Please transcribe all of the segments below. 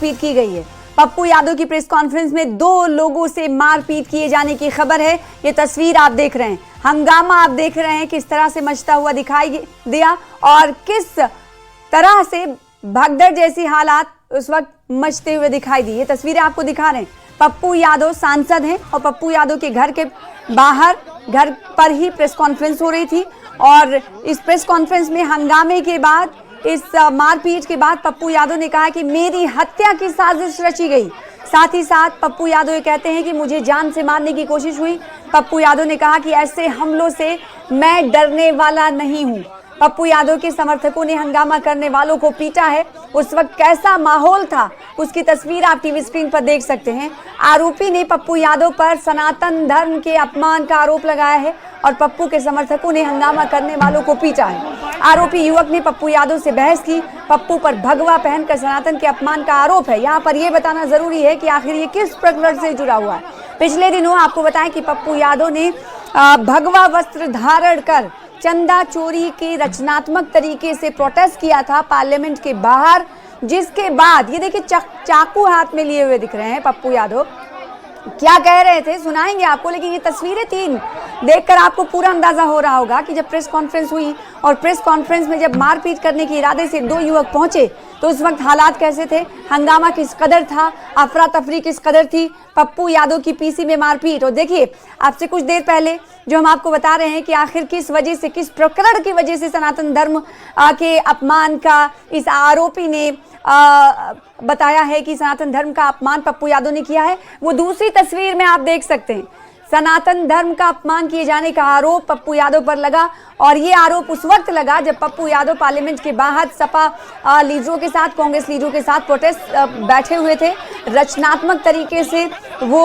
मारपीट की गई है। पप्पू यादव की प्रेस कॉन्फ्रेंस में 2 लोगों से मारपीट किए जाने की खबर है। ये तस्वीर आप देख रहे हैं, हंगामा आप देख रहे हैं किस तरह से मचता हुआ दिखाई दिया और किस तरह से भगदड़ जैसी हालात उस वक्त मचते हुए दिखाई दी। ये तस्वीरें आपको दिखा रहे हैं। पप्पू यादव सांसद हैं और पप्पू यादव के घर के बाहर, घर पर ही प्रेस कॉन्फ्रेंस हो रही थी और इस प्रेस कॉन्फ्रेंस में हंगामे के बाद, इस मारपीट के बाद पप्पू यादव ने कहा कि मेरी हत्या की साजिश रची गई। साथ ही साथ पप्पू यादव ये कहते हैं कि मुझे जान से मारने की कोशिश हुई। पप्पू यादव ने कहा कि ऐसे हमलों से मैं डरने वाला नहीं हूं। पप्पू यादव के समर्थकों ने हंगामा करने वालों को पीटा है। उस वक्त कैसा माहौल था उसकी तस्वीर आप टीवी स्क्रीन पर देख सकते हैं। आरोपी ने पप्पू यादव पर सनातन धर्म के अपमान का आरोप लगाया है और पप्पू के समर्थकों ने हंगामा करने वालों को पीटा है। आरोपी युवक ने पप्पू यादव से बहस की। पप्पू पर भगवा पहनकर सनातन के अपमान का आरोप है। यहाँ पर यह बताना जरूरी है कि आखिर ये किस प्रकरण से जुड़ा हुआ है। पिछले दिनों आपको बताएं कि पप्पू यादव ने भगवा वस्त्र धारण कर चंदा चोरी के रचनात्मक तरीके से प्रोटेस्ट किया था पार्लियामेंट के बाहर, जिसके बाद ये देखिए चाकू हाथ में लिए हुए दिख रहे हैं। पप्पू यादव क्या कह रहे थे सुनाएंगे आपको, लेकिन ये तस्वीरें 3 देखकर आपको पूरा अंदाजा हो रहा होगा कि जब प्रेस कॉन्फ्रेंस हुई और प्रेस कॉन्फ्रेंस में जब मारपीट करने के इरादे से 2 युवक पहुंचे तो उस वक्त हालात कैसे थे, हंगामा किस कदर था, अफरा तफरी किस कदर थी। पप्पू यादव की पीसी में मारपीट, और देखिए आपसे कुछ देर पहले जो हम आपको बता रहे हैं कि आखिर किस वजह से, किस प्रकरण की वजह से सनातन धर्म के अपमान का इस आरोपी ने बताया है कि सनातन धर्म का अपमान पप्पू यादव ने किया है। वो दूसरी तस्वीर में आप देख सकते हैं। सनातन धर्म का अपमान किए जाने का आरोप पप्पू यादव पर लगा और ये आरोप उस वक्त लगा जब पप्पू यादव पार्लियामेंट के बाहर सपा लीडरों के साथ, कांग्रेस लीडरों के साथ प्रोटेस्ट बैठे हुए थे। रचनात्मक तरीके से वो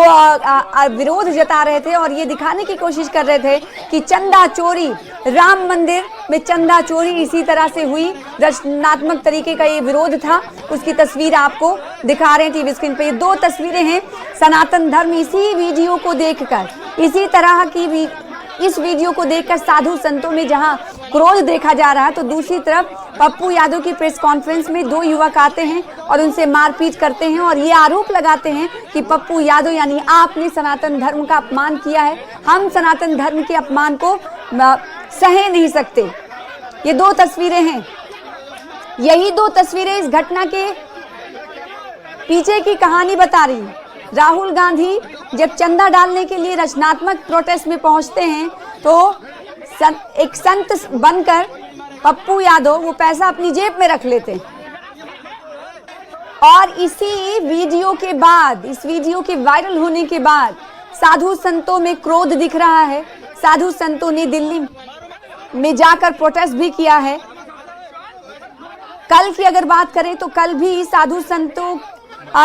विरोध जता रहे थे और ये दिखाने की कोशिश कर रहे थे कि चंदा चोरी, राम मंदिर में चंदा चोरी इसी तरह से हुई। रचनात्मक तरीके का ये विरोध था, उसकी तस्वीर आपको दिखा रहे हैं टीवी स्क्रीन पे। ये 2 तस्वीरें हैं। सनातन धर्म इसी वीडियो को देखकर, इसी तरह की इस वीडियो को देखकर साधु संतों में जहां क्रोध देखा जा रहा है, तो दूसरी तरफ पप्पू यादव की प्रेस कॉन्फ्रेंस में 2 युवक आते हैं और उनसे मारपीट करते हैं और ये आरोप लगाते हैं कि पप्पू यादव यानी आपने सनातन धर्म का अपमान किया है, हम सनातन धर्म के अपमान को सह नहीं सकते। ये 2 तस्वीरें हैं। यही 2 तस्वीरें इस घटना के पीछे की कहानी बता रही हैं। राहुल गांधी जब चंदा डालने के लिए रचनात्मक प्रोटेस्ट में पहुंचते हैं तो एक संत बनकर पप्पू यादव वो पैसा अपनी जेब में रख लेते हैं और इसी वीडियो के बाद, इस वीडियो के वायरल होने के बाद साधु संतों में क्रोध दिख रहा है। साधु संतों ने दिल्ली में जाकर प्रोटेस्ट भी किया है। कल की अगर बात करें तो कल भी साधु संतों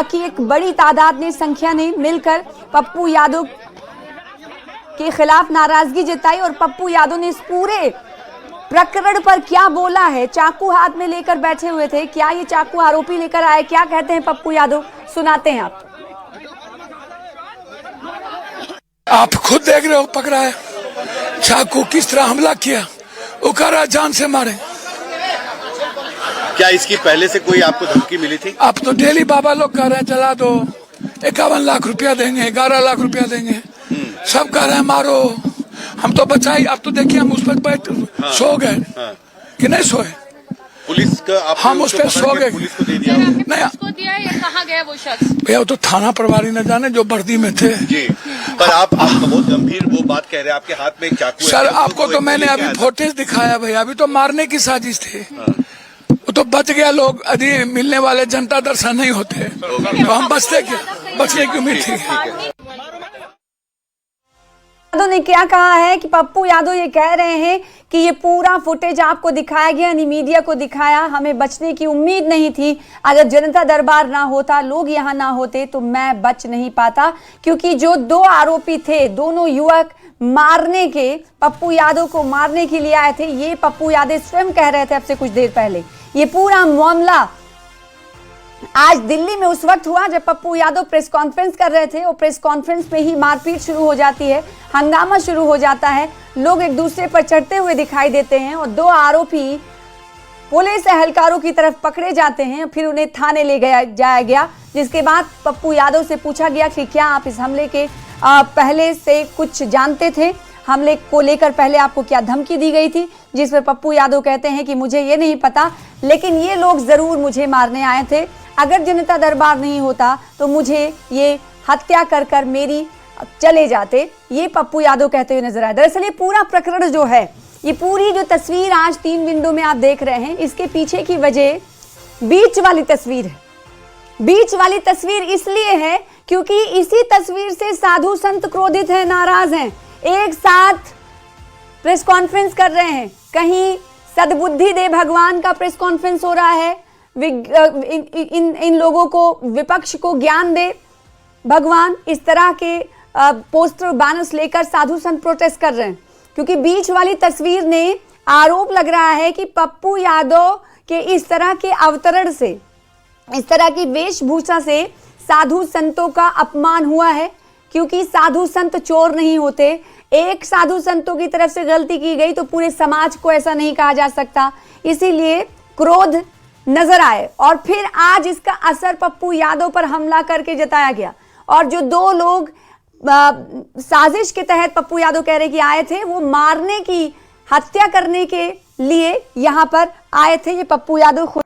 की एक बड़ी तादाद ने, संख्या ने मिलकर पप्पू यादव के खिलाफ नाराजगी जताई और पप्पू यादव ने इस पूरे प्रकरण पर क्या बोला है। चाकू हाथ में लेकर बैठे हुए थे, क्या ये चाकू आरोपी लेकर आए, क्या कहते हैं पप्पू यादव, सुनाते हैं आप खुद देख रहे हो, पकड़ा है, चाकू किस तरह हमला किया, वो कह रहा जान से मारे। क्या इसकी पहले से कोई आपको धमकी मिली थी? आप तो डेली बाबा लोग कह रहे हैं चला दो, 51 लाख रुपया देंगे, 11 लाख रुपया देंगे, सब कह रहे हैं मारो, हम तो बचाई। अब तो देखिए हम उस पर बैठ सो गए कि नहीं सोए, पुलिस का हम उस पर सो गए। पुलिस को दे दिया? नहीं, उसको दिया या कहाँ गया वो शख्स? भैया वो तो थाना प्रभारी न जाने जो वर्दी में थे जी। पर आप बहुत गंभीर वो बात कह रहे हैं, आपके हाथ में एक चाकू है। सर आपको तो मैंने अभी फोटेज दिखाया भैया, अभी तो मारने की साजिश थी, वो तो बच गया। लोग यदि मिलने वाले जनता दर्शन नहीं होते तो हम बचते क्या, बचने की उम्मीद थी। यादव ने क्या कहा है कि पप्पू यादव ये कह रहे हैं कि ये पूरा फुटेज आपको दिखाया गया, यानी मीडिया को दिखाया, हमें बचने की उम्मीद नहीं थी। अगर जनता दरबार ना होता, लोग यहाँ ना होते तो मैं बच नहीं पाता, क्योंकि जो 2 आरोपी थे, दोनों युवक मारने के, पप्पू यादव को मारने के लिए आए थे। ये पप्पू यादव स्वयं कह रहे थे अब से कुछ देर पहले। ये पूरा मामला आज दिल्ली में उस वक्त हुआ जब पप्पू यादव प्रेस कॉन्फ्रेंस कर रहे थे और प्रेस कॉन्फ्रेंस में ही मारपीट शुरू हो जाती है, हंगामा शुरू हो जाता है, लोग एक दूसरे पर चढ़ते हुए दिखाई देते हैं और 2 आरोपी पुलिस एहलकारों की तरफ पकड़े जाते हैं, फिर उन्हें थाने ले जाया गया, जिसके बाद पप्पू यादव से पूछा गया कि क्या आप इस हमले के पहले से कुछ जानते थे, हमले को लेकर पहले आपको क्या धमकी दी गई थी, जिस पर पप्पू यादव कहते हैं कि मुझे ये नहीं पता, लेकिन ये लोग जरूर मुझे मारने आए थे। अगर जनता दरबार नहीं होता तो मुझे ये हत्या कर मेरी चले जाते, ये पप्पू यादव कहते हुए नजर आए। दरअसल ये पूरा प्रकरण जो है, ये पूरी जो तस्वीर आज 3 विंडो में आप देख रहे हैं, इसके पीछे की वजह बीच वाली तस्वीर है। बीच वाली तस्वीर इसलिए है क्योंकि इसी तस्वीर से साधु संत क्रोधित हैं, नाराज हैं, एक साथ प्रेस कॉन्फ्रेंस कर रहे हैं। कहीं सद्बुद्धि दे भगवान का प्रेस कॉन्फ्रेंस हो रहा है, इन लोगों को, विपक्ष को ज्ञान दे भगवान, इस तरह के पोस्टर बैनर्स लेकर साधु संत प्रोटेस्ट कर रहे हैं। क्योंकि बीच वाली तस्वीर ने आरोप लग रहा है कि पप्पू यादव के इस तरह के अवतरण से, इस तरह की वेशभूषा से साधु संतों का अपमान हुआ है। क्योंकि साधु संत चोर नहीं होते, एक साधु संतों की तरफ से गलती की गई तो पूरे समाज को ऐसा नहीं कहा जा सकता, इसीलिए क्रोध नजर आए और फिर आज इसका असर पप्पू यादव पर हमला करके जताया गया। और जो 2 लोग साजिश के तहत पप्पू यादव कह रहे कि आए थे, वो मारने की, हत्या करने के लिए यहां पर आए थे, ये पप्पू यादव खुद